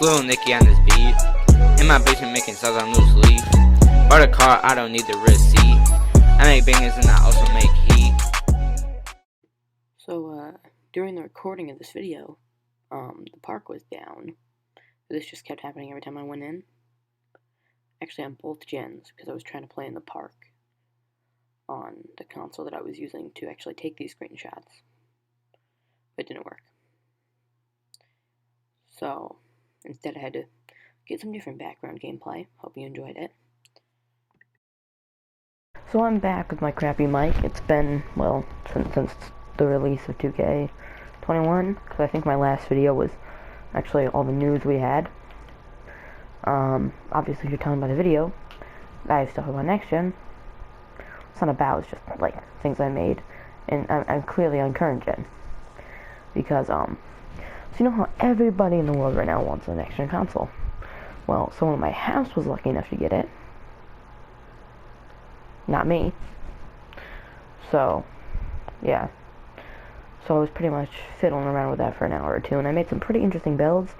It's Lil Nicky on this beat. In my basement making sounds on loose leaf. Bought a car, I don't need the receipt. I make bangers and I also make heat. So, during the recording of this video, the park was down. This just kept happening every time I went in. Actually, on both gens, because I was trying to play in the park on the console that I was using to actually take these screenshots. But it didn't work. So, instead I had to get some different background gameplay. Hope you enjoyed it. So I'm back with my crappy mic. It's been, well, since the release of 2K21, because I think my last video was actually all the news we had. Obviously, if you're telling by the video, I have stuff about next gen. It's not about, it's just like things I made, and I'm clearly on current gen. Because, so you know how everybody in the world right now wants a next gen console? Well, someone in my house was lucky enough to get it. Not me. So, yeah. So I was pretty much fiddling around with that for an hour or two, and I made some pretty interesting builds.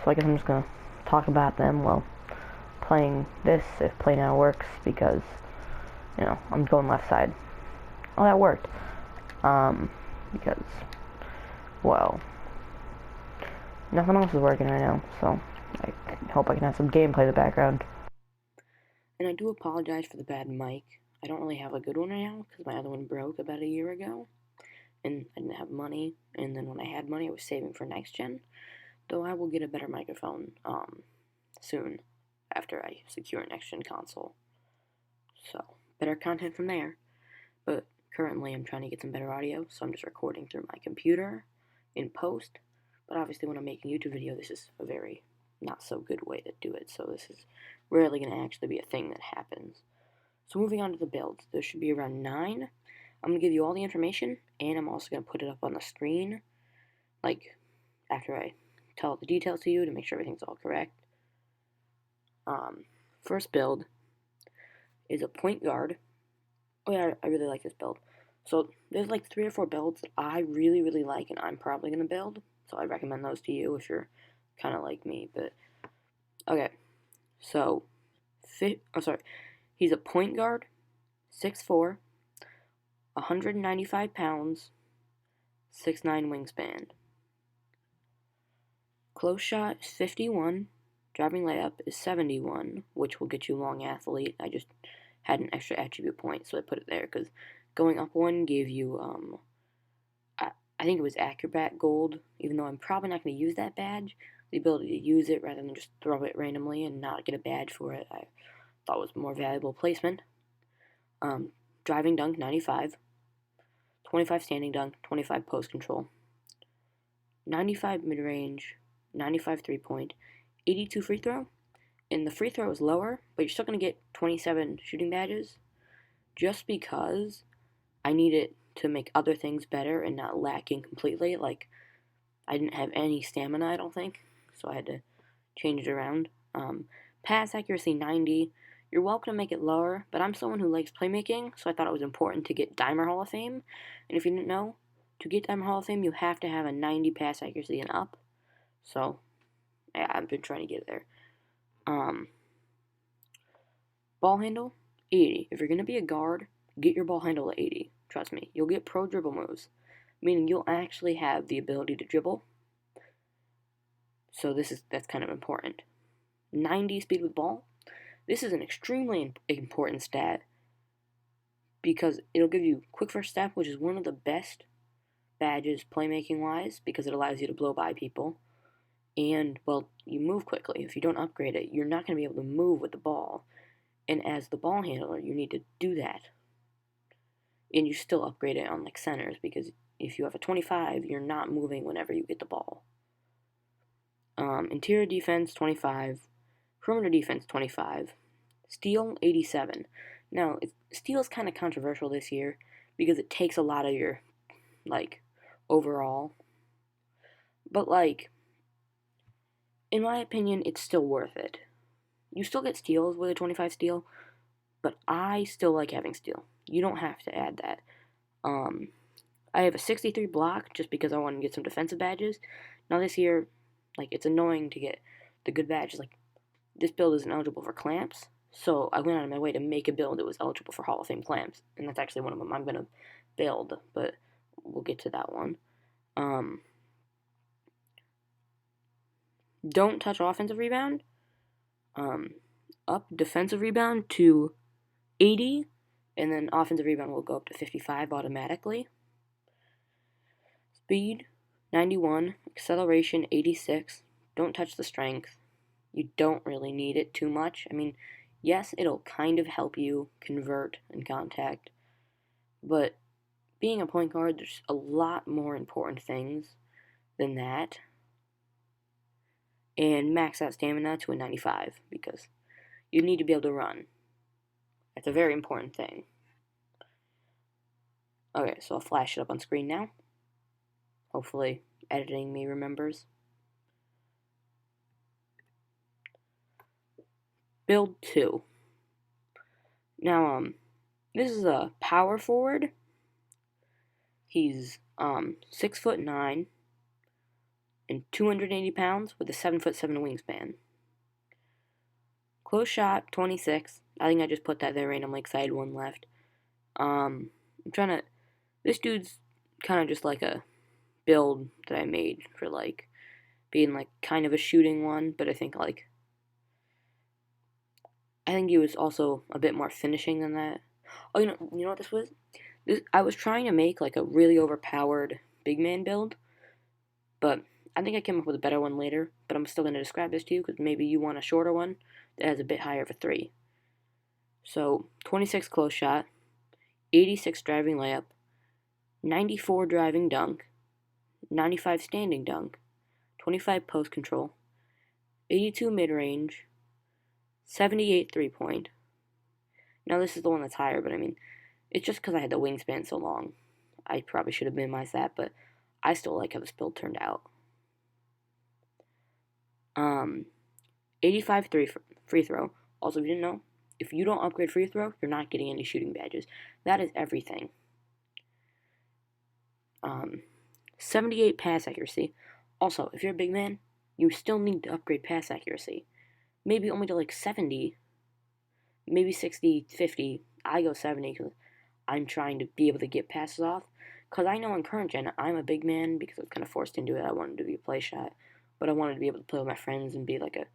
So I guess I'm just gonna talk about them while playing this, if play now works, because, you know, I'm going left side. Oh, that worked. Because, well, nothing else is working right now, so I hope I can have some gameplay in the background. And I do apologize for the bad mic. I don't really have a good one right now, because my other one broke about a year ago, and I didn't have money, and then when I had money, I was saving for next gen, though I will get a better microphone, soon, after I secure a next gen console. So, better content from there, but currently I'm trying to get some better audio, so I'm just recording through my computer in post, but obviously when I'm making a YouTube video, this is a very not so good way to do it, so this is rarely going to actually be a thing that happens. So moving on to the builds, there should be around 9. I'm going to give you all the information, and I'm also going to put it up on the screen, like, after I tell all the details to you to make sure everything's all correct. First build is a point guard. Oh yeah, I really like this build. So there's like 3 or 4 builds that I really, really like, and I'm probably going to build, so I recommend those to you if you're kind of like me, but, okay, so, he's a point guard, 6'4", 195 pounds, 6'9" wingspan. Close shot is 51, driving layup is 71, which will get you long athlete. I just had an extra attribute point, so I put it there, because going up one gave you, I think it was Acrobat Gold, even though I'm probably not going to use that badge. The ability to use it rather than just throw it randomly and not get a badge for it, I thought was more valuable placement. Driving dunk, 95. 25 standing dunk, 25 post control. 95 mid-range, 95 3-point, 82 free throw. And the free throw is lower, but you're still going to get 27 shooting badges, just because I need it to make other things better and not lacking completely. Like, I didn't have any stamina, I don't think, so I had to change it around. Pass accuracy, 90. You're welcome to make it lower, but I'm someone who likes playmaking, so I thought it was important to get Dimer Hall of Fame. And if you didn't know, to get Dimer Hall of Fame, you have to have a 90 pass accuracy and up. So, yeah, I've been trying to get it there. Ball handle, 80. If you're going to be a guard, get your ball handle at 80. Trust me, you'll get pro dribble moves, meaning you'll actually have the ability to dribble. So that's kind of important. 90 speed with ball. This is an extremely important stat because it'll give you quick first step, which is one of the best badges playmaking wise because it allows you to blow by people. And, well, you move quickly. If you don't upgrade it, you're not going to be able to move with the ball. And as the ball handler, you need to do that. And you still upgrade it on, like, centers, because if you have a 25, you're not moving whenever you get the ball. Interior defense, 25. Perimeter defense, 25. Steal, 87. Now, steal is kind of controversial this year, because it takes a lot of your, like, overall. But, like, in my opinion, it's still worth it. You still get steals with a 25 steal, but I still like having steal. You don't have to add that. I have a 63 block just because I want to get some defensive badges. Now this year, like, it's annoying to get the good badge is like, this build isn't eligible for clamps, so I went out of my way to make a build that was eligible for Hall of Fame clamps, and that's actually one of them I'm going to build, but we'll get to that one. Don't touch offensive rebound. Up defensive rebound to 80, and then offensive rebound will go up to 55 automatically. Speed, 91. Acceleration, 86. Don't touch the strength. You don't really need it too much. I mean, yes, it'll kind of help you convert and contact, but being a point guard, there's a lot more important things than that. And max out stamina to a 95, because you need to be able to run. That's a very important thing. Okay, so I'll flash it up on screen now. Hopefully, editing me remembers. Build 2. Now, this is a power forward. He's 6'9" and 280 pounds with a 7'7" wingspan. Close shot, 26. I think I just put that there randomly because I had one left. This dude's kind of just like a build that I made for like being like kind of a shooting one, but I think he was also a bit more finishing than that. Oh, you know what this was? I was trying to make like a really overpowered big man build, but I think I came up with a better one later, but I'm still going to describe this to you because maybe you want a shorter one that has a bit higher of a 3. So, 26 close shot, 86 driving layup, 94 driving dunk, 95 standing dunk, 25 post control, 82 mid-range, 78 3-point. Now this is the one that's higher, but I mean, it's just because I had the wingspan so long. I probably should have minimized that, but I still like how this build turned out. 85 free throw. Also, if you didn't know, if you don't upgrade free throw, you're not getting any shooting badges. That is everything. 78 pass accuracy. Also, if you're a big man, you still need to upgrade pass accuracy. Maybe only to like 70, maybe 60, 50. I go 70 because I'm trying to be able to get passes off. Because I know in current gen, I'm a big man because I was kind of forced into it. I wanted to be a play shot, but I wanted to be able to play with my friends and be like a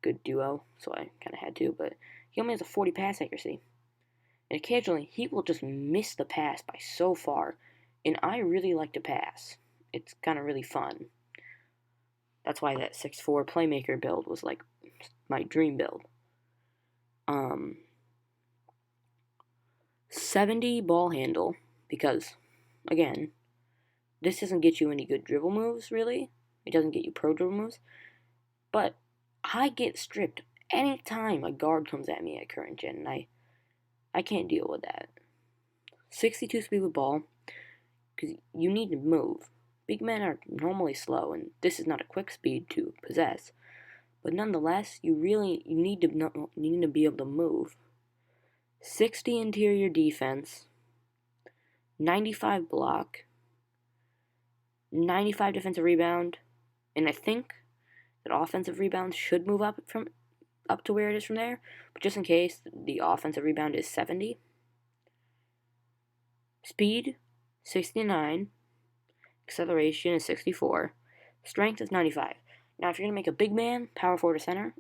good duo, so I kind of had to. But he only has a 40 pass accuracy. And occasionally, he will just miss the pass by so far. And I really like to pass. It's kind of really fun. That's why that 6'4" playmaker build was like my dream build. 70 ball handle, because, again, this doesn't get you any good dribble moves, really. It doesn't get you pro dribble moves. But I get stripped anytime a guard comes at me at current gen, and I can't deal with that. 62 speed with ball, because you need to move. Big men are normally slow, and this is not a quick speed to possess. But nonetheless, you need to be able to move. 60 interior defense, 95 block, 95 defensive rebound, and I think that offensive rebound should move up to where it is from there. But just in case, the offensive rebound is 70. Speed, 69. Acceleration is 64. Strength is 95. Now, if you're going to make a big man, power forward or center,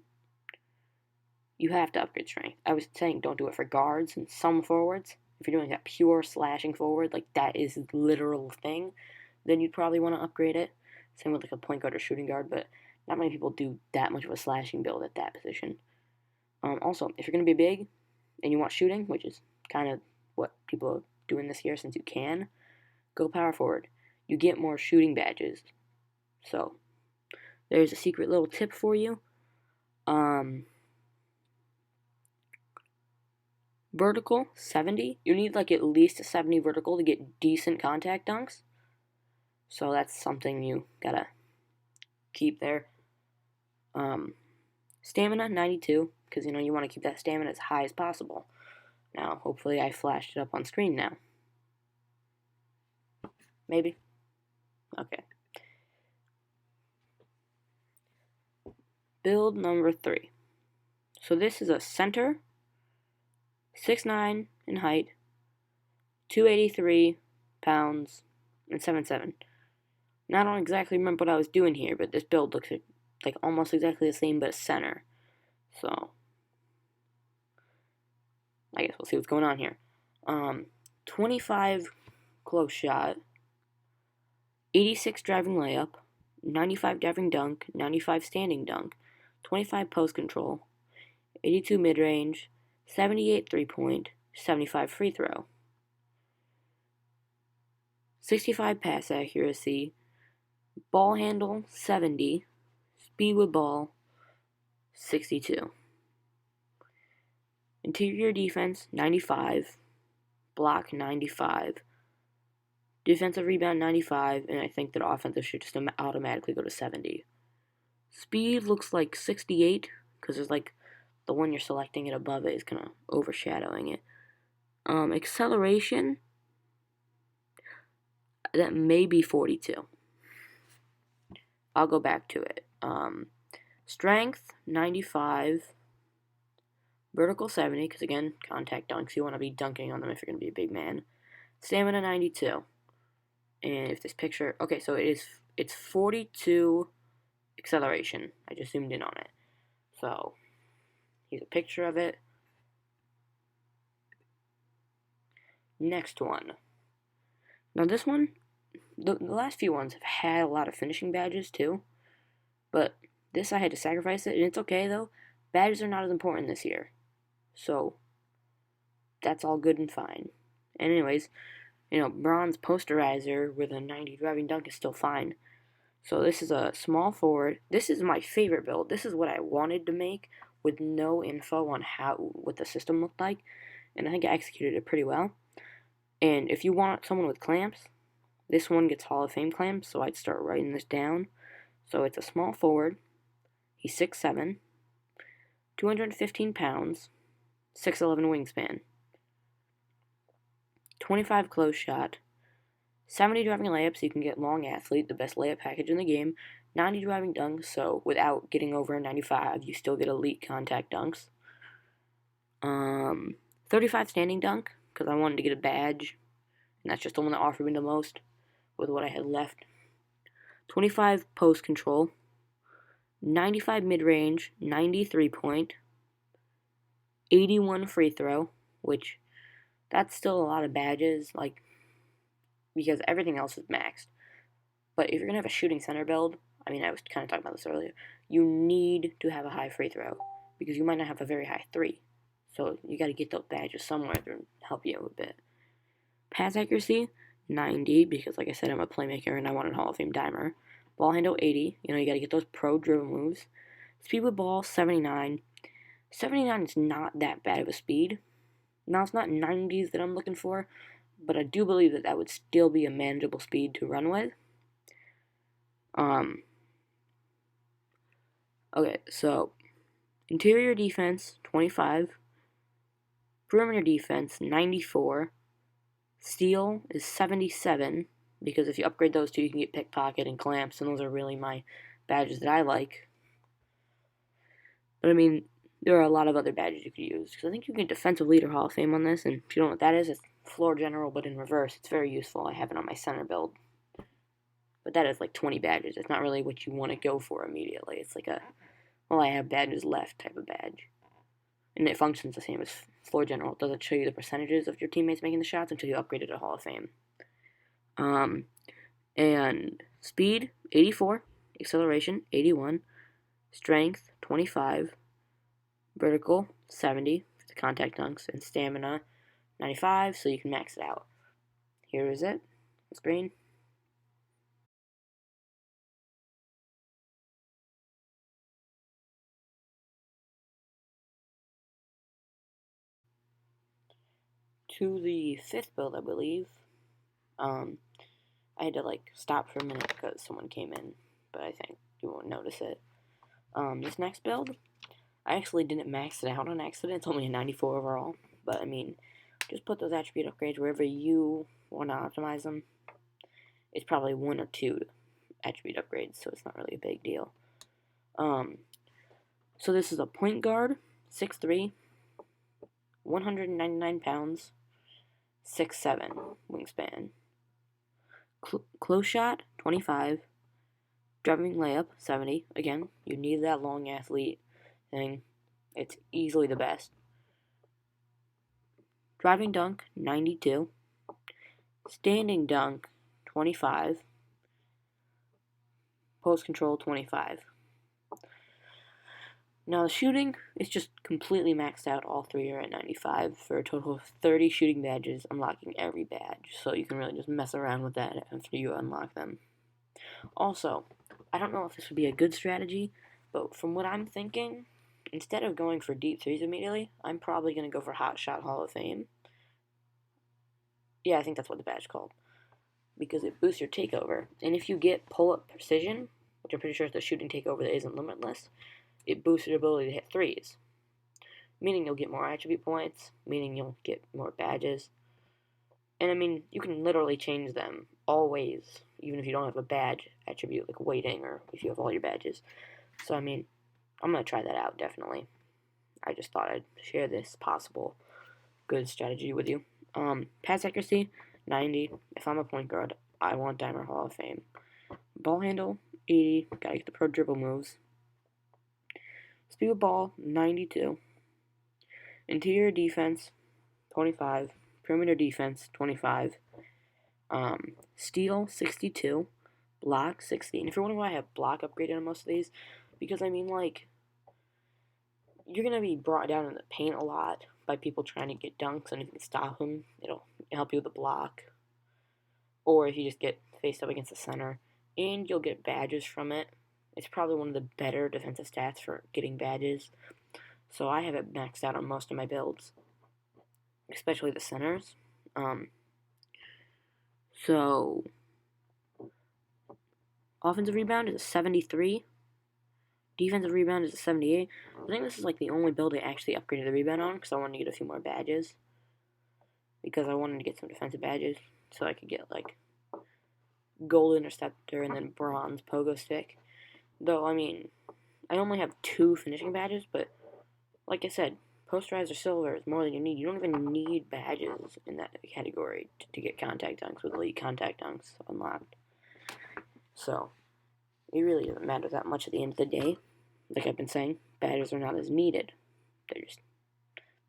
you have to upgrade strength. I was saying don't do it for guards and some forwards. If you're doing that pure slashing forward, like that is a literal thing, then you'd probably want to upgrade it. Same with like a point guard or shooting guard, but not many people do that much of a slashing build at that position. Also, if you're going to be big and you want shooting, which is kind of what people are doing this year since you can, go power forward. You get more shooting badges. So, there's a secret little tip for you. Vertical, 70. You need like at least a 70 vertical to get decent contact dunks. So that's something you gotta keep there. Stamina, 92, because you want to keep that stamina as high as possible. Now, hopefully I flashed it up on screen now. Maybe? Okay. Build number 3. So this is a center, 6'9" in height, 283 pounds, and 7'7". Now I don't exactly remember what I was doing here, but this build looks like almost exactly the same, but a center. So I guess we'll see what's going on here. 25 close shot, 86 driving layup, 95 driving dunk, 95 standing dunk, 25 post control, 82 mid range, 78 3-point, 75 free throw, 65 pass accuracy, ball handle 70, speed with ball 62. Interior defense 95, block 95, defensive rebound 95, and I think that offensive should just automatically go to 70. Speed looks like 68, because there's like the one you're selecting it above it is kind of overshadowing it. Acceleration, that may be 42. I'll go back to it. Strength 95, vertical 70, because again, contact dunks, you want to be dunking on them if you're going to be a big man. Stamina 92. And if this picture, okay, so it's 42 acceleration. I just zoomed in on it. So here's a picture of it. Next one. Now this one, the last few ones have had a lot of finishing badges too, but this I had to sacrifice it, and it's okay though. Badges are not as important this year, so that's all good and fine. And anyways, bronze posterizer with a 90 driving dunk is still fine. So this is a small forward. This is my favorite build. This is what I wanted to make with no info on what the system looked like, and I think I executed it pretty well. And if you want someone with clamps, this one gets Hall of Fame clamps, so I'd start writing this down. So it's a small forward. He's 6'7", 215 pounds, 6'11" wingspan, 25 close shot, 70 driving layups, so you can get long athlete, the best layup package in the game, 90 driving dunks, so without getting over a 95, you still get elite contact dunks. 35 standing dunk, because I wanted to get a badge, and that's just the one that offered me the most with what I had left. 25 post control, 95 mid-range, 90 3-point, 81 free throw, which that's still a lot of badges, because everything else is maxed. But if you're going to have a shooting center build, I was kind of talking about this earlier, you need to have a high free throw, because you might not have a very high 3. So you got to get those badges somewhere to help you a bit. Pass accuracy, 90, because like I said, I'm a playmaker and I want a Hall of Fame dimer. Ball handle, 80. You got to get those pro dribble moves. Speed with ball, 79. 79 is not that bad of a speed. Now, it's not 90s that I'm looking for, but I do believe that would still be a manageable speed to run with. Okay, so interior defense, 25. Perimeter defense, 94. Steal is 77, because if you upgrade those two, you can get pickpocket and clamps, and those are really my badges that I like. But there are a lot of other badges you could use, because I think you can get Defensive Leader Hall of Fame on this, and if you don't know what that is, it's Floor General, but in reverse. It's very useful. I have it on my center build. But that is like 20 badges. It's not really what you want to go for immediately. It's like I have badges left type of badge. And it functions the same as Floor General. It doesn't show you the percentages of your teammates making the shots until you upgrade it to Hall of Fame. And speed, 84. Acceleration, 81. Strength, 25. Vertical, 70 for the contact dunks. And stamina, 95, so you can max it out. Here is it on the screen. To the 5th build, I believe. I had to stop for a minute because someone came in, but I think you won't notice it. This next build, I actually didn't max it out on accident. It's only a 94 overall, but just put those attribute upgrades wherever you want to optimize them. It's probably 1 or 2 attribute upgrades, so it's not really a big deal. So this is a point guard, 6'3", 199 pounds, 6'7" wingspan. Close shot, 25. Driving layup, 70. Again, you need that long athlete thing. It's easily the best. Driving dunk, 92. Standing dunk, 25. Post control, 25. Now the shooting is just completely maxed out. All three are at 95 for a total of 30 shooting badges, unlocking every badge. So you can really just mess around with that after you unlock them. Also, I don't know if this would be a good strategy, but from what I'm thinking, instead of going for deep threes immediately, I'm probably going to go for Hot Shot Hall of Fame. Yeah, I think that's what the badge is called. Because it boosts your takeover. And if you get pull-up precision, which I'm pretty sure is the shooting takeover that isn't limitless, it boosts your ability to hit threes. Meaning you'll get more attribute points, meaning you'll get more badges. And I mean, you can literally change them always, even if you don't have a badge attribute, like waiting, or if you have all your badges. So, I mean, I'm going to try that out, definitely. I just thought I'd share this possible good strategy with you. Pass accuracy, 90. If I'm a point guard, I want Dimer Hall of Fame. Ball handle, 80. Gotta get the pro dribble moves. Speed with ball, 92. Interior defense, 25. Perimeter defense, 25. Steal, 62. Block, 60. And if you're wondering why I have block upgraded on most of these, because I mean, like, you're going to be brought down in the paint a lot by people trying to get dunks, and if you can stop them, it'll help you with the block. Or if you just get faced up against the center, and you'll get badges from it. It's probably one of the better defensive stats for getting badges. So I have it maxed out on most of my builds, especially the centers. So offensive rebound is a 73. Defensive rebound is a 78. I think this is like the only build I actually upgraded the rebound on because I wanted to get a few more badges. Because I wanted to get some defensive badges so I could get like gold interceptor and then bronze pogo stick. Though, I mean, I only have 2 finishing badges, but like I said, posterizer silver is more than you need. You don't even need badges in that category to get contact dunks with elite contact dunks unlocked. So, it really doesn't matter that much at the end of the day. Like I've been saying, badges are not as needed.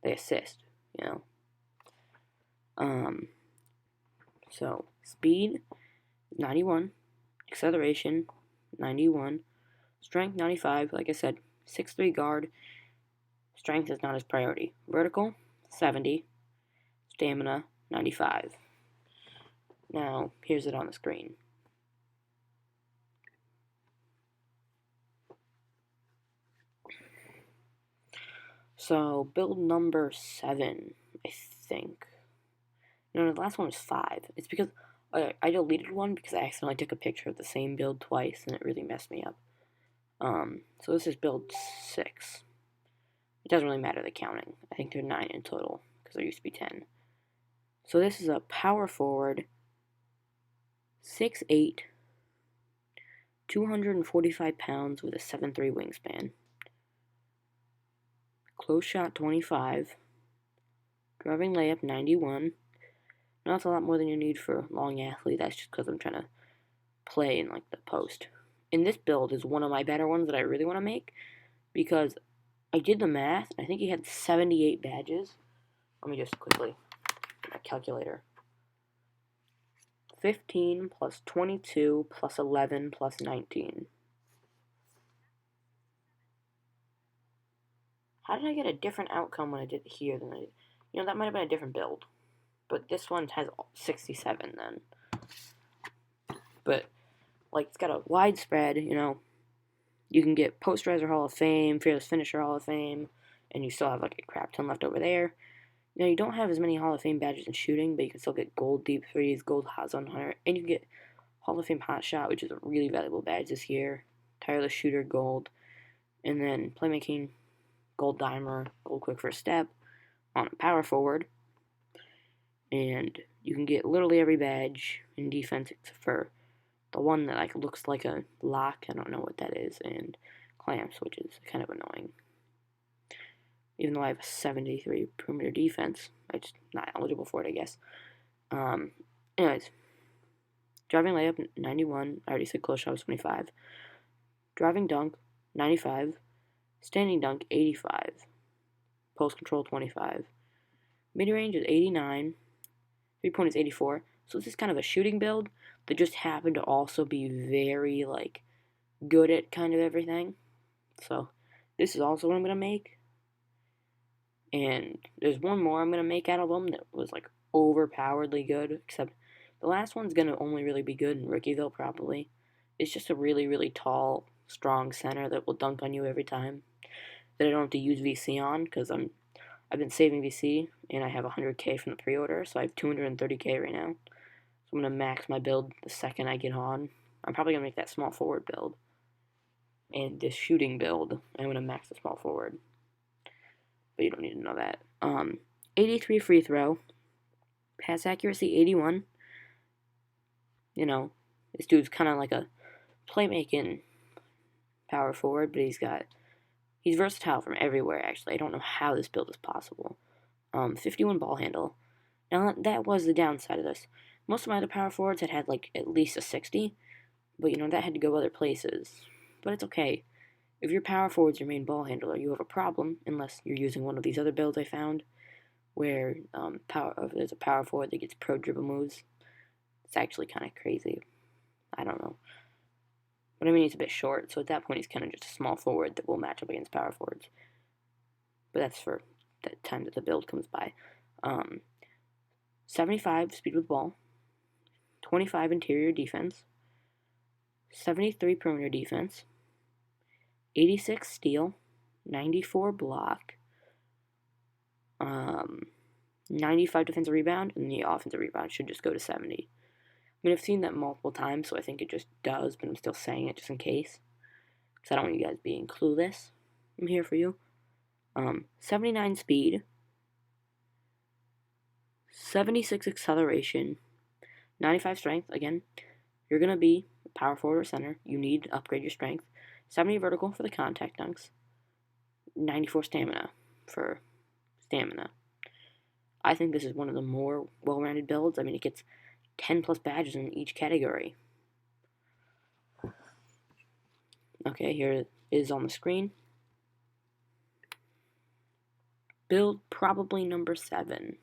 They assist, you know. So, speed, 91. Acceleration, 91. Strength, 95. Like I said, 6'3" guard. Strength is not his priority. Vertical, 70. Stamina, 95. Now, here's it on the screen. So, build number 7, I think. No, the last one was 5. It's because I deleted one because I accidentally took a picture of the same build twice, and it really messed me up. So this is build 6. It doesn't really matter the counting. I think there are 9 in total, because there used to be 10. So this is a power forward, 6'8", 245 pounds with a 7'3" wingspan. Close shot, 25. Driving layup, 91. Now that's a lot more than you need for long athlete. That's just because I'm trying to play in like the post. And this build is one of my better ones that I really want to make because I did the math. I think he had 78 badges. Let me just quickly get my calculator. 15 plus 22 plus 11 plus 19. How did I get a different outcome when I did it here than I did? You know, that might have been a different build. But this one has 67 then. But, like, it's got a wide spread, you know. You can get Posterizer Hall of Fame, Fearless Finisher Hall of Fame, and you still have, like, a crap ton left over there. You know, you don't have as many Hall of Fame badges in shooting, but you can still get gold deep threes, gold hot zone hunter, and you can get Hall of Fame hot shot, which is a really valuable badge this year. Tireless shooter, gold. And then playmaking, gold dimer, gold quick first step on a power forward. And you can get literally every badge in defense except for the one that like looks like a lock. I don't know what that is, and clamps, which is kind of annoying. even though I have a 73 perimeter defense. I'm just not eligible for it, I guess. Anyways, driving layup 91. I already said close shot was 25. Driving dunk 95. Standing dunk 85. Post control 25. Mid range is 89. 3-point is 84. So this is kind of a shooting build that just happened to also be very like good at kind of everything. So this is also what I'm gonna make. And there's one more I'm gonna make out of them that was like overpoweredly good, except the last one's gonna only really be good in Rookieville probably. It's just a really, really tall, strong center that will dunk on you every time. That I don't have to use VC on because I've been saving VC and I have 100k from the pre-order, so I have 230k right now. So I'm gonna max my build the second I get on. I'm probably gonna make that small forward build. And this shooting build, I'm gonna max the small forward. But you don't need to know that. 83 free throw. Pass accuracy 81. You know, this dude's kind of like a playmaking power forward, but he's versatile from everywhere, actually. I don't know how this build is possible. 51 ball handle. Now, that was the downside of this. Most of my other power forwards had like at least a 60, but that had to go other places. But it's okay. If your power forward's your main ball handler, you have a problem, unless you're using one of these other builds I found, where there's a power forward that gets pro dribble moves. It's actually kind of crazy. I don't know. But I mean, he's a bit short, so at that point he's kind of just a small forward that will match up against power forwards. But that's for the time that the build comes by. 75 speed with ball, 25 interior defense, 73 perimeter defense, 86 steal, 94 block, 95 defensive rebound, and the offensive rebound should just go to 70. I mean, I've seen that multiple times, so I think it just does, but I'm still saying it just in case. Because I don't want you guys being clueless. I'm here for you. 79 speed, 76 acceleration, 95 strength. Again, you're going to be a power forward or center. You need to upgrade your strength. 70 vertical for the contact dunks. 94 stamina for stamina. I think this is one of the more well-rounded builds. I mean, it gets 10 plus badges in each category. Okay, here it is on the screen. Build probably number 7.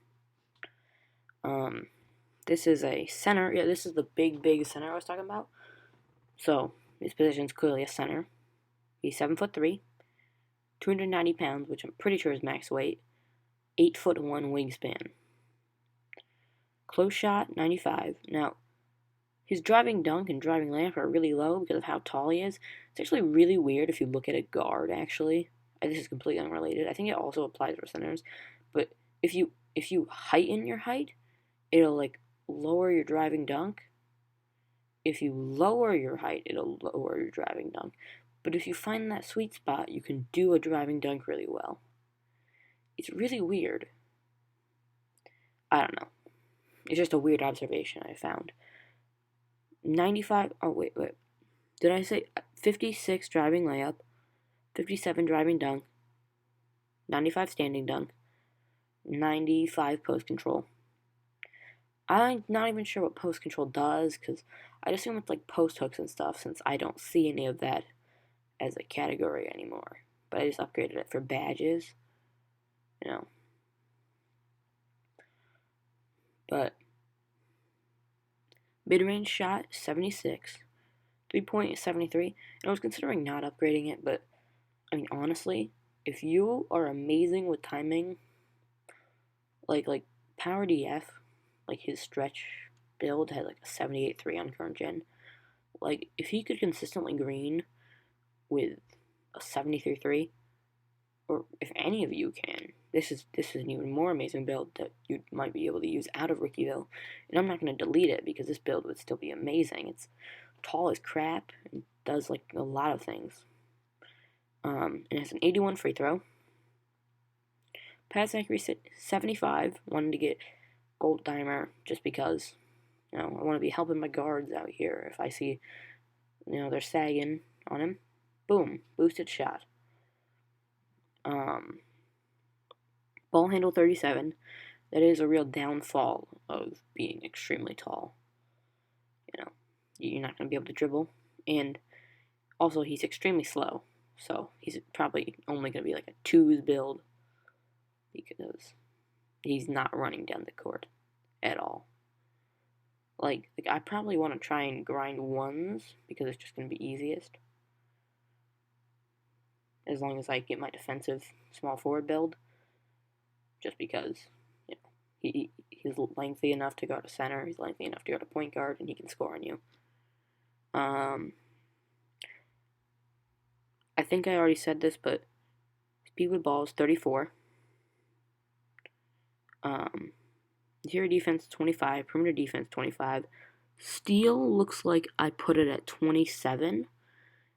This is a center. Yeah, this is the big center I was talking about. So, his position is clearly a center. He's 7'3", 290 pounds, which I'm pretty sure is max weight. 8'1" wingspan. Close shot, 95. Now, his driving dunk and driving layup are really low because of how tall he is. It's actually really weird if you look at a guard, actually. This is completely unrelated. I think it also applies for centers. But if you heighten your height, it'll, like, lower your driving dunk. If you lower your height, it'll lower your driving dunk. But if you find that sweet spot, you can do a driving dunk really well. It's really weird. I don't know. It's just a weird observation I found. 95, oh wait. Did I say 56 driving layup, 57 driving dunk, 95 standing dunk, 95 post control. I'm not even sure what post control does, because I assume it's like post hooks and stuff, since I don't see any of that as a category anymore. But I just upgraded it for badges. But mid-range shot, 76. 3-point is 73. And I was considering not upgrading it, but I mean, honestly, if you are amazing with timing, like Power DF, like his stretch build had like a 78.3 on current gen. Like, if he could consistently green with a 73.3, or if any of you can, this is an even more amazing build that you might be able to use out of Rookieville. And I'm not going to delete it because this build would still be amazing. It's tall as crap and does like a lot of things. It has an 81 free throw. Pass accuracy 75. Wanted to get gold dimer just because, I want to be helping my guards out here. If I see, they're sagging on him, boom, boosted shot. Ball handle 37. That is a real downfall of being extremely tall. You know, you're not going to be able to dribble. And also, he's extremely slow. So he's probably only going to be like a 2s build because he's not running down the court at all. Like I probably want to try and grind 1s because it's just going to be easiest. As long as I get my defensive small forward build. Just because, you know, he's lengthy enough to go to center, he's lengthy enough to go to point guard, and he can score on you. I think I already said this, but speed with ball is 34. Interior defense 25, perimeter defense 25. Steal looks like I put it at 27.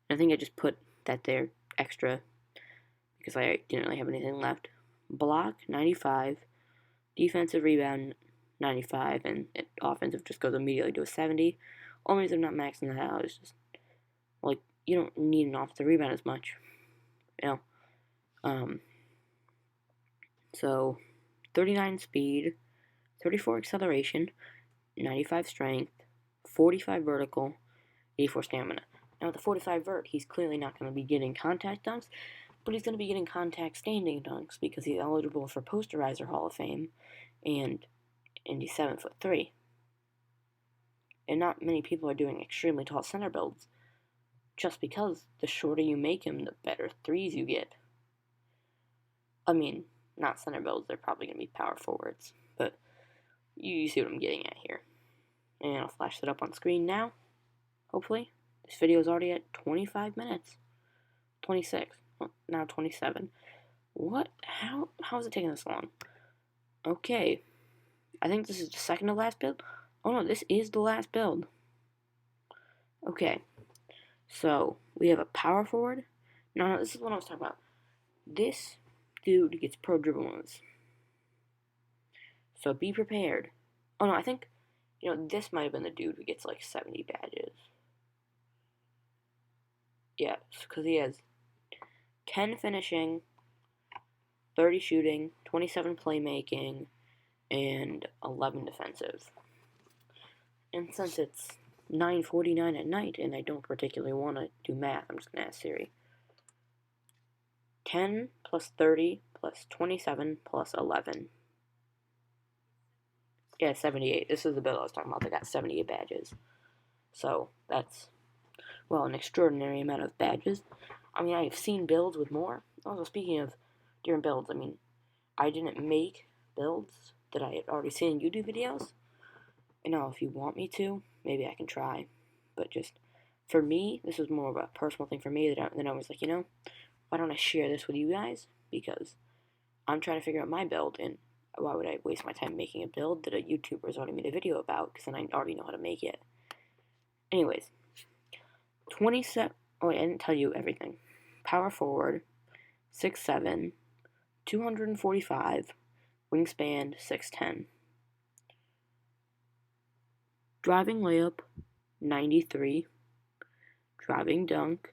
I think I just put that there extra because I didn't really have anything left. Block 95, defensive rebound 95, and offensive just goes immediately to a 70. Only reason I'm not maxing that out is just like you don't need an offensive rebound as much, you know. So 39 speed, 34 acceleration, 95 strength, 45 vertical, 84 stamina. Now with the 45 vert, he's clearly not going to be getting contact dunks, but he's going to be getting contact standing dunks because he's eligible for Posterizer Hall of Fame, and he's 7'3". And not many people are doing extremely tall center builds, just because the shorter you make him, the better threes you get. I mean, not center builds, they're probably going to be power forwards, but you see what I'm getting at here. And I'll flash it up on screen now, hopefully. This video is already at 25 minutes. 26. Well, now 27. What? How is it taking this long? Okay. I think this is the second to last build. Oh no, this is the last build. Okay. So, we have a power forward. No, this is what I was talking about. This dude gets pro dribble moves. So be prepared. Oh no, I think, this might have been the dude who gets like 70 badges. Yeah, because he has 10 finishing, 30 shooting, 27 playmaking, and 11 defensive. And since it's 9:49 at night and I don't particularly want to do math, I'm just going to ask Siri. 10 plus 30 plus 27 plus 11. Yeah, 78. This is the build I was talking about. They got 78 badges. So, that's, well, an extraordinary amount of badges. I mean, I've seen builds with more. Also, speaking of different builds, I mean, I didn't make builds that I had already seen in YouTube videos. And now, if you want me to, maybe I can try. But just, for me, this was more of a personal thing for me that I was like, why don't I share this with you guys? Because I'm trying to figure out my build, and why would I waste my time making a build that a YouTuber's already made a video about, because then I already know how to make it. Anyways, 27, oh, I didn't tell you everything. Power forward, 6'7", 245, wingspan 6'10". Driving layup, 93. Driving dunk,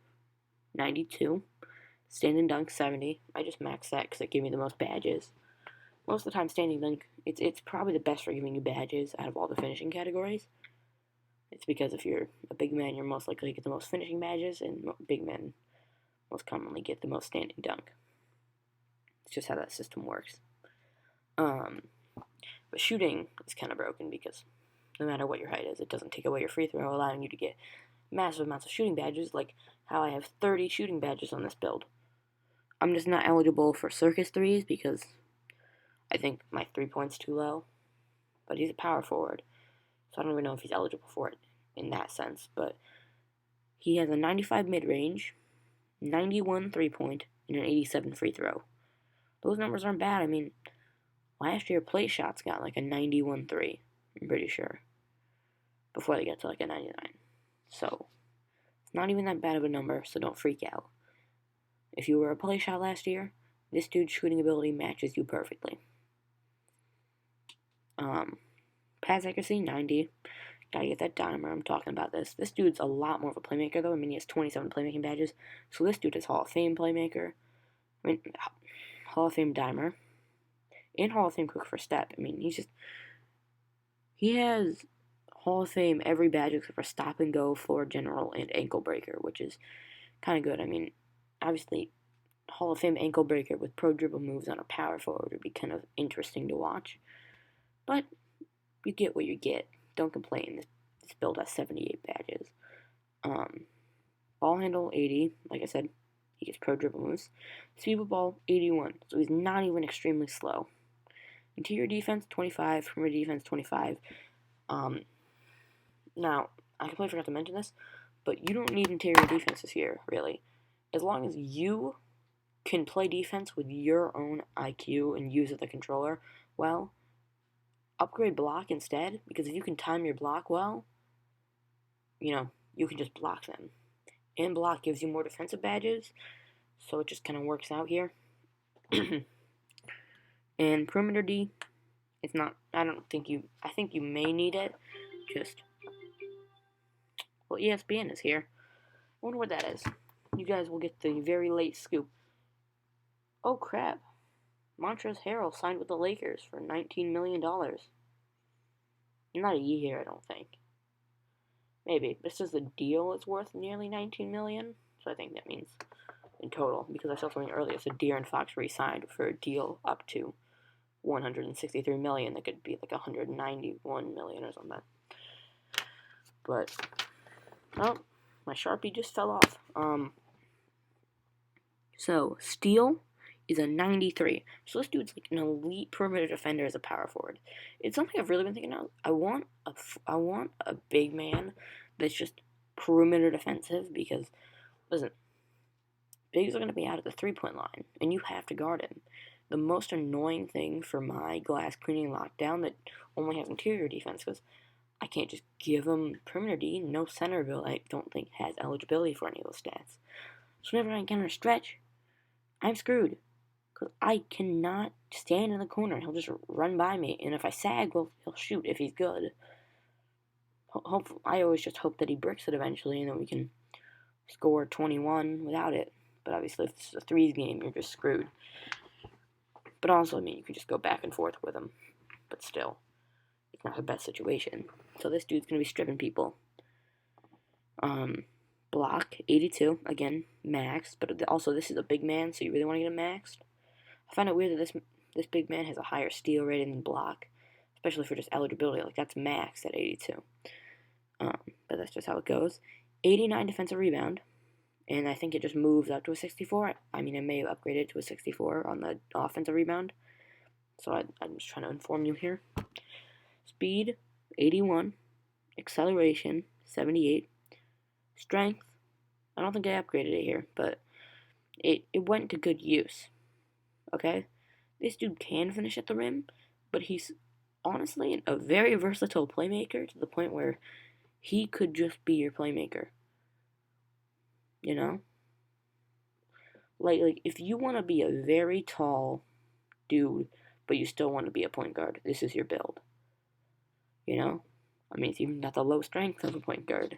92. Standing dunk, 70. I just maxed that because it gave me the most badges. Most of the time, standing dunk, it's probably the best for giving you badges out of all the finishing categories. It's because if you're a big man, you're most likely to get the most finishing badges, and big men most commonly get the most standing dunk. It's just how that system works. But shooting is kind of broken because no matter what your height is, it doesn't take away your free throw, allowing you to get massive amounts of shooting badges, like how I have 30 shooting badges on this build. I'm just not eligible for circus threes because I think my 3-point's too low. But he's a power forward, so I don't even know if he's eligible for it in that sense. But he has a 95 mid-range, 91 3-point, and an 87 free throw. Those numbers aren't bad. I mean, last year play shots got like a 91 3, I'm pretty sure, before they get to like a 99. So, it's not even that bad of a number, so don't freak out. If you were a play shot last year, this dude's shooting ability matches you perfectly. Pass accuracy, 90. Gotta get that dimer, I'm talking about this. This dude's a lot more of a playmaker, though. I mean, he has 27 playmaking badges. So this dude is Hall of Fame playmaker. I mean, Hall of Fame dimer. and Hall of Fame quick first step. I mean, he has Hall of Fame every badge except for stop and go, floor general, and ankle breaker, which is kind of good. I mean, obviously, Hall of Fame ankle breaker with pro dribble moves on a power forward would be kind of interesting to watch. But you get what you get. Don't complain. This build has 78 badges. Ball handle 80. Like I said, he gets pro dribble moves. Speed with ball 81. So he's not even extremely slow. Interior defense 25. Perimeter defense 25. Now, I completely forgot to mention this, but you don't need interior defense this year, really. As long as you can play defense with your own IQ and use the controller well, upgrade block instead, because if you can time your block well, you can just block them. And block gives you more defensive badges, so it just kind of works out here. And perimeter D, it's not, I think you may need it, well, ESPN is here. I wonder what that is. You guys will get the very late scoop. Oh crap. Montrezl Harrell signed with the Lakers for $19 million. Not a year, I don't think. Maybe. This is the deal is worth nearly $19 million. So I think that means in total. Because I saw something earlier. So De'Aaron Fox re-signed for a deal up to $163 million. That could be like $191 million or something. But, oh, my Sharpie just fell off. So, Steele is a 93. So this dude's like an elite perimeter defender as a power forward. It's something I've really been thinking of. I want a big man that's just perimeter defensive because, listen, bigs are going to be out at the 3-point line, and you have to guard him. The most annoying thing for my glass cleaning lockdown that only has interior defense, because I can't just give him perimeter D. No center bill I don't think has eligibility for any of those stats. So whenever I encounter a stretch, I'm screwed. Because I cannot stand in the corner. He'll just run by me. And if I sag, well, he'll shoot if he's good. I always just hope that he bricks it eventually and then we can score 21 without it. But obviously, if it's a threes game, you're just screwed. But also, I mean, you can just go back and forth with him. But still, it's not the best situation. So this dude's going to be stripping people. Block, 82. Again, max. But also, this is a big man, so you really want to get him maxed. I find it weird that this big man has a higher steal rating than block, especially for just eligibility. Like, that's max at 82. But that's just how it goes. 89 defensive rebound, and I think it just moves up to a 64. I mean, I may have upgraded to a 64 on the offensive rebound, so I'm just trying to inform you here. Speed, 81. Acceleration, 78. Strength, I don't think I upgraded it here, but it went to good use. Okay? This dude can finish at the rim, but he's honestly a very versatile playmaker to the point where he could just be your playmaker. You know? Like if you want to be a very tall dude, but you still want to be a point guard, this is your build. You know? I mean, it's even got the low strength of a point guard.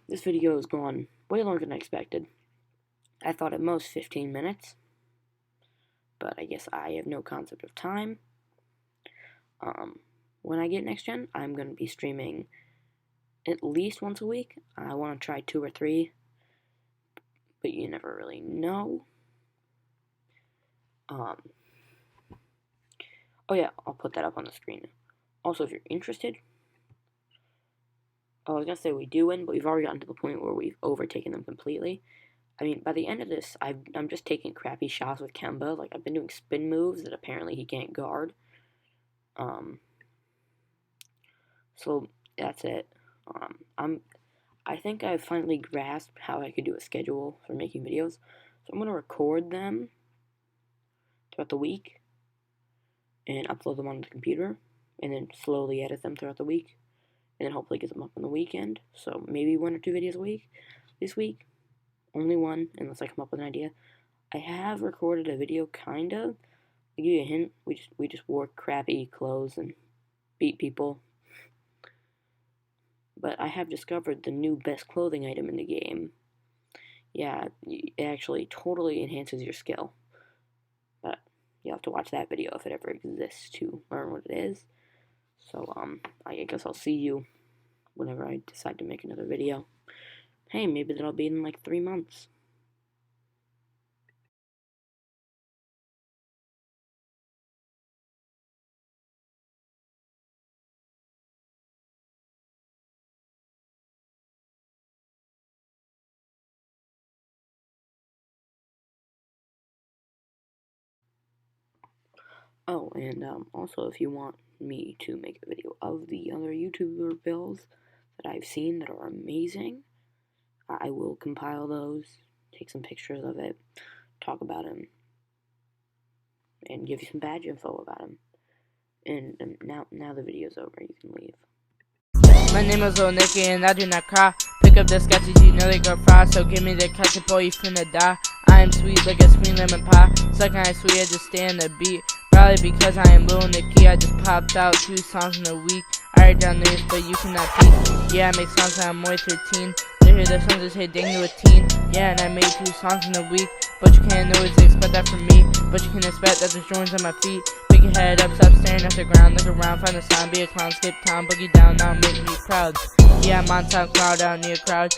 This video has gone way longer than I expected. I thought at most 15 minutes, but I guess I have no concept of time. When I get next gen, I'm going to be streaming at least once a week. I want to try 2 or 3, but you never really know. Oh yeah, I'll put that up on the screen. Also, if you're interested, I was going to say we do win, but we've already gotten to the point where we've overtaken them completely. I mean, by the end of this, I'm just taking crappy shots with Kemba. Like, I've been doing spin moves that apparently he can't guard. So, that's it. I think I've finally grasped how I could do a schedule for making videos. So I'm going to record them throughout the week and upload them on the computer and then slowly edit them throughout the week. And then hopefully get them up on the weekend. So maybe 1 or 2 videos a week. This week, only 1, unless I come up with an idea. I have recorded a video, kind of. I'll give you a hint. We just wore crappy clothes and beat people. But I have discovered the new best clothing item in the game. yeah, it actually totally enhances your skill. But you'll have to watch that video if it ever exists to learn what it is. So, I guess I'll see you whenever I decide to make another video. Hey, maybe that'll be in like 3 months. Oh, and also if you want me to make a video of the other YouTuber builds that I've seen that are amazing, I will compile those, take some pictures of it, talk about them, and give you some badge info about them. And now the video's over, you can leave. My name is Lil Nicky and I do not cry. Pick up the sketches, you know they go fry. So give me the ketchup or you finna die. I am sweet like a sweet lemon pie. Second I sweet, I just stay on the beat. Probably because I am Lil Nicky, I just popped out 2 songs in a week. I write down lyrics but you cannot peek. Yeah, I make songs when I'm only 13. They hear the songs that say dang you a teen. Yeah, and I made 2 songs in a week. But you can't always expect that from me. But you can expect that there's joints on my feet. Pick your head up, stop staring at the ground. Look around, find a sign, be a clown, skip town, boogie down, now make me proud. Yeah, I'm on SoundCloud, out near crowd.